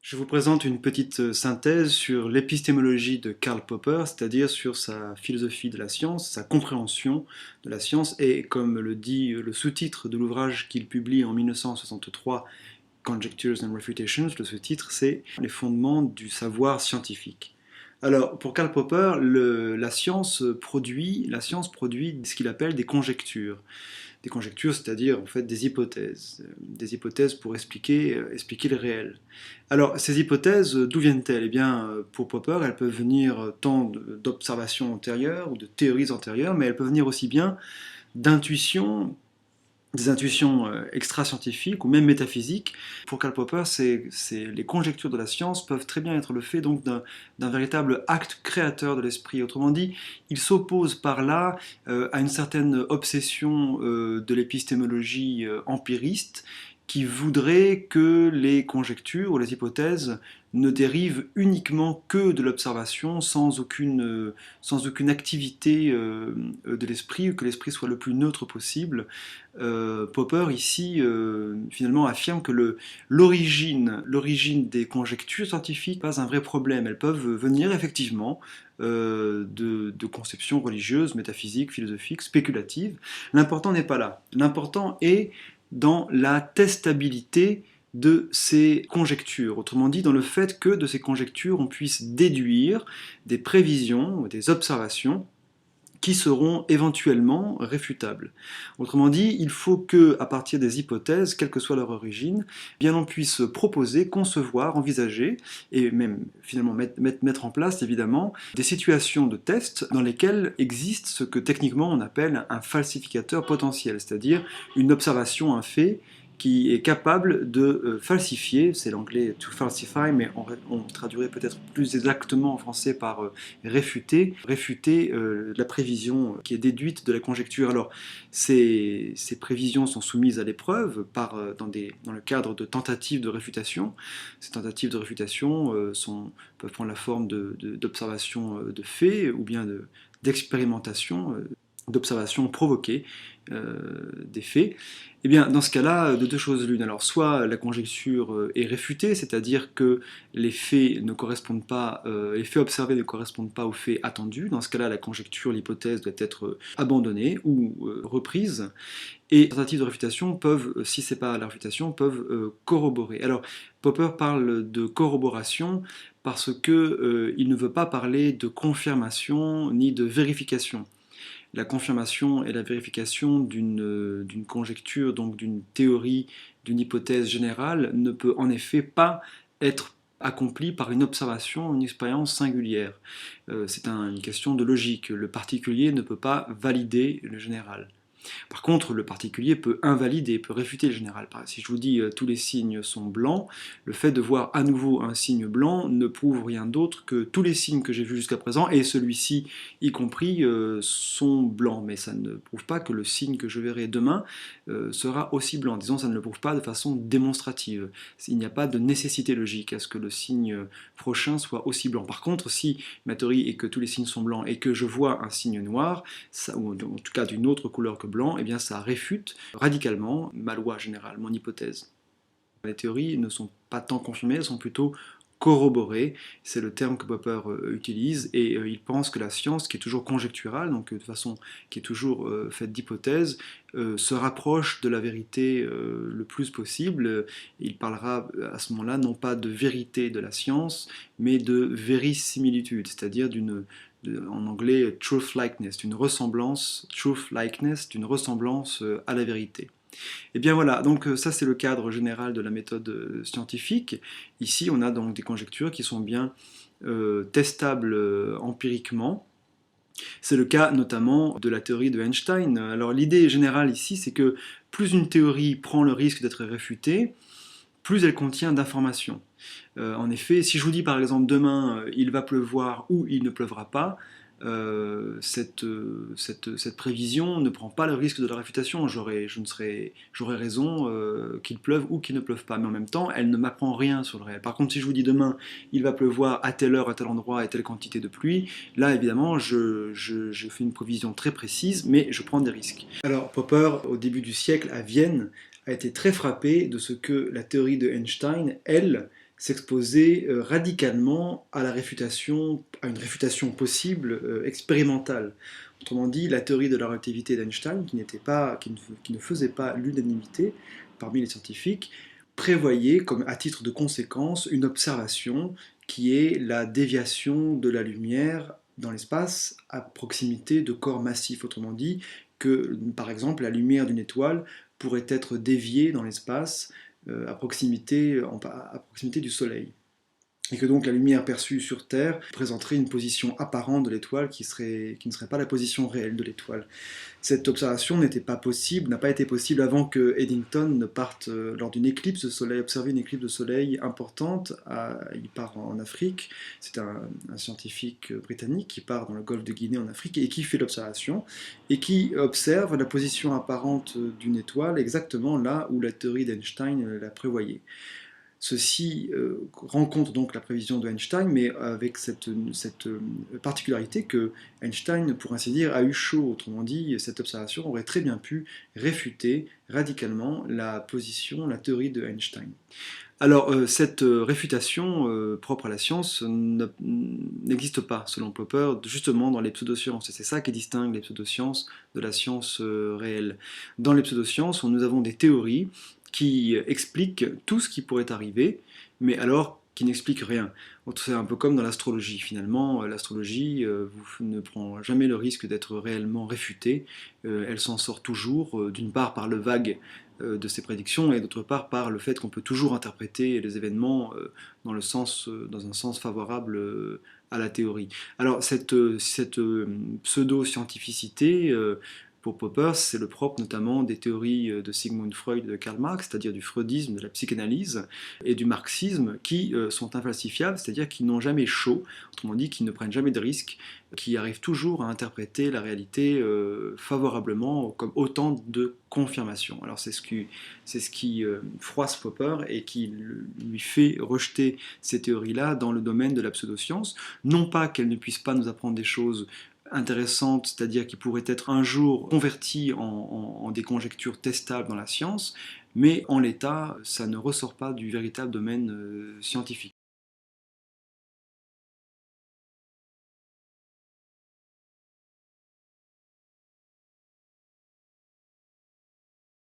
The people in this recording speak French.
Je vous présente une petite synthèse sur l'épistémologie de Karl Popper, c'est-à-dire sur sa philosophie de la science, sa compréhension de la science, et comme le dit le sous-titre de l'ouvrage qu'il publie en 1963, Conjectures and Refutations, le sous-titre c'est Les fondements du savoir scientifique. Alors, pour Karl Popper, la science produit ce qu'il appelle des conjectures. Des conjectures, c'est-à-dire en fait des hypothèses pour expliquer le réel. Alors, ces hypothèses, d'où viennent-elles? Eh bien, pour Popper, elles peuvent venir tant d'observations antérieures ou de théories antérieures, mais elles peuvent venir aussi bien d'intuitions, des intuitions extra-scientifiques ou même métaphysiques. Pour Karl Popper, les conjectures de la science peuvent très bien être le fait donc d'un véritable acte créateur de l'esprit. Autrement dit, il s'oppose par là à une certaine obsession de l'épistémologie empiriste qui voudrait que les conjectures ou les hypothèses ne dérivent uniquement que de l'observation sans aucune activité de l'esprit, que l'esprit soit le plus neutre possible. Popper ici finalement affirme que l'origine des conjectures scientifiques n'est pas un vrai problème. Elles peuvent venir effectivement de conceptions religieuses, métaphysiques, philosophiques, spéculatives. L'important n'est pas là. L'important est dans la testabilité de ces conjectures, autrement dit dans le fait que de ces conjectures on puisse déduire des prévisions, des observations qui seront éventuellement réfutables. Autrement dit, il faut que, à partir des hypothèses, quelle que soit leur origine, bien on puisse proposer, concevoir, envisager, et même finalement mettre en place évidemment des situations de test dans lesquelles existe ce que techniquement on appelle un falsificateur potentiel, c'est-à-dire une observation, un fait, qui est capable de falsifier, c'est l'anglais to falsify, mais on traduirait peut-être plus exactement en français par réfuter la prévision qui est déduite de la conjecture. Alors, ces prévisions sont soumises à l'épreuve dans le cadre de tentatives de réfutation. Ces tentatives de réfutation peuvent prendre la forme d'observations de faits ou bien d'expérimentation, d'observations provoquées des faits. Eh bien, dans ce cas-là, de deux choses l'une. Alors, soit la conjecture est réfutée, c'est-à-dire que les faits ne correspondent pas, les faits observés ne correspondent pas aux faits attendus. Dans ce cas-là, la conjecture, l'hypothèse doit être abandonnée ou reprise. Et les tentatives de réfutation peuvent, si c'est pas la réfutation, peuvent corroborer. Alors, Popper parle de corroboration parce que il ne veut pas parler de confirmation ni de vérification. La confirmation et la vérification d'une conjecture, donc d'une théorie, d'une hypothèse générale, ne peut en effet pas être accomplie par une observation, une expérience singulière. C'est une question de logique. Le particulier ne peut pas valider le général. Par contre, le particulier peut invalider, peut réfuter le général. Si je vous dis tous les signes sont blancs, le fait de voir à nouveau un signe blanc ne prouve rien d'autre que tous les signes que j'ai vus jusqu'à présent, et celui-ci y compris, sont blancs. Mais ça ne prouve pas que le signe que je verrai demain sera aussi blanc. Disons, ça ne le prouve pas de façon démonstrative. Il n'y a pas de nécessité logique à ce que le signe prochain soit aussi blanc. Par contre, si ma théorie est que tous les signes sont blancs et que je vois un signe noir, ou en tout cas d'une autre couleur que blanc, eh bien ça réfute radicalement ma loi générale, mon hypothèse. Les théories ne sont pas tant confirmées, elles sont plutôt corroborées, c'est le terme que Popper utilise, et il pense que la science, qui est toujours conjecturale, donc de façon qui est toujours faite d'hypothèses, se rapproche de la vérité le plus possible. Il parlera à ce moment-là non pas de vérité de la science, mais de verisimilitude, c'est-à-dire en anglais truth likeness, d'une ressemblance, truth likeness, d'une ressemblance à la vérité. Et bien voilà, donc ça c'est le cadre général de la méthode scientifique. Ici on a donc des conjectures qui sont bien testables empiriquement. C'est le cas notamment de la théorie de Einstein. Alors l'idée générale ici c'est que plus une théorie prend le risque d'être réfutée, plus elle contient d'informations. En effet, si je vous dis par exemple demain il va pleuvoir ou il ne pleuvra pas, cette prévision ne prend pas le risque de la réfutation. J'aurais raison qu'il pleuve ou qu'il ne pleuve pas, mais en même temps, elle ne m'apprend rien sur le réel. Par contre, si je vous dis demain, il va pleuvoir à telle heure, à tel endroit, et telle quantité de pluie, là, évidemment, je fais une prévision très précise, mais je prends des risques. Alors, Popper, au début du siècle, à Vienne, a été très frappé de ce que la théorie de Einstein, elle, s'exposer radicalement à à une réfutation possible expérimentale. Autrement dit, la théorie de la relativité d'Einstein, qui ne faisait pas l'unanimité parmi les scientifiques, prévoyait comme à titre de conséquence une observation qui est la déviation de la lumière dans l'espace à proximité de corps massifs. Autrement dit, que par exemple la lumière d'une étoile pourrait être déviée dans l'espace à proximité du Soleil. Et que donc la lumière perçue sur Terre présenterait une position apparente de l'étoile qui ne serait pas la position réelle de l'étoile. Cette observation n'a pas été possible avant que Eddington ne parte lors d'une éclipse de soleil, observer une éclipse de soleil importante. Il part en Afrique, c'est un scientifique britannique qui part dans le golfe de Guinée en Afrique et qui fait l'observation et qui observe la position apparente d'une étoile exactement là où la théorie d'Einstein la prévoyait. Ceci rencontre donc la prévision de Einstein, mais avec cette particularité que Einstein, pour ainsi dire, a eu chaud. Autrement dit, cette observation aurait très bien pu réfuter radicalement la théorie de Einstein. Alors, cette réfutation propre à la science n'existe pas, selon Popper, justement dans les pseudosciences. Et c'est ça qui distingue les pseudosciences de la science réelle. Dans les pseudosciences, nous avons des théories qui expliquent tout ce qui pourrait arriver, mais alors qui n'expliquent rien. C'est un peu comme dans l'astrologie, finalement. L'astrologie ne prend jamais le risque d'être réellement réfutée. Elle s'en sort toujours, d'une part par le vague de ses prédictions, et d'autre part par le fait qu'on peut toujours interpréter les événements dans un sens favorable à la théorie. Alors cette pseudo-scientificité, pour Popper, c'est le propre notamment des théories de Sigmund Freud et de Karl Marx, c'est-à-dire du freudisme, de la psychanalyse et du marxisme, qui sont infalsifiables, c'est-à-dire qui n'ont jamais chaud, autrement dit, qui ne prennent jamais de risques, qui arrivent toujours à interpréter la réalité favorablement, comme autant de confirmations. Alors c'est ce qui froisse Popper et qui lui fait rejeter ces théories-là dans le domaine de la pseudoscience, non pas qu'elles ne puissent pas nous apprendre des choses intéressantes, c'est-à-dire qui pourraient être un jour converties en des conjectures testables dans la science, mais en l'état, ça ne ressort pas du véritable domaine scientifique.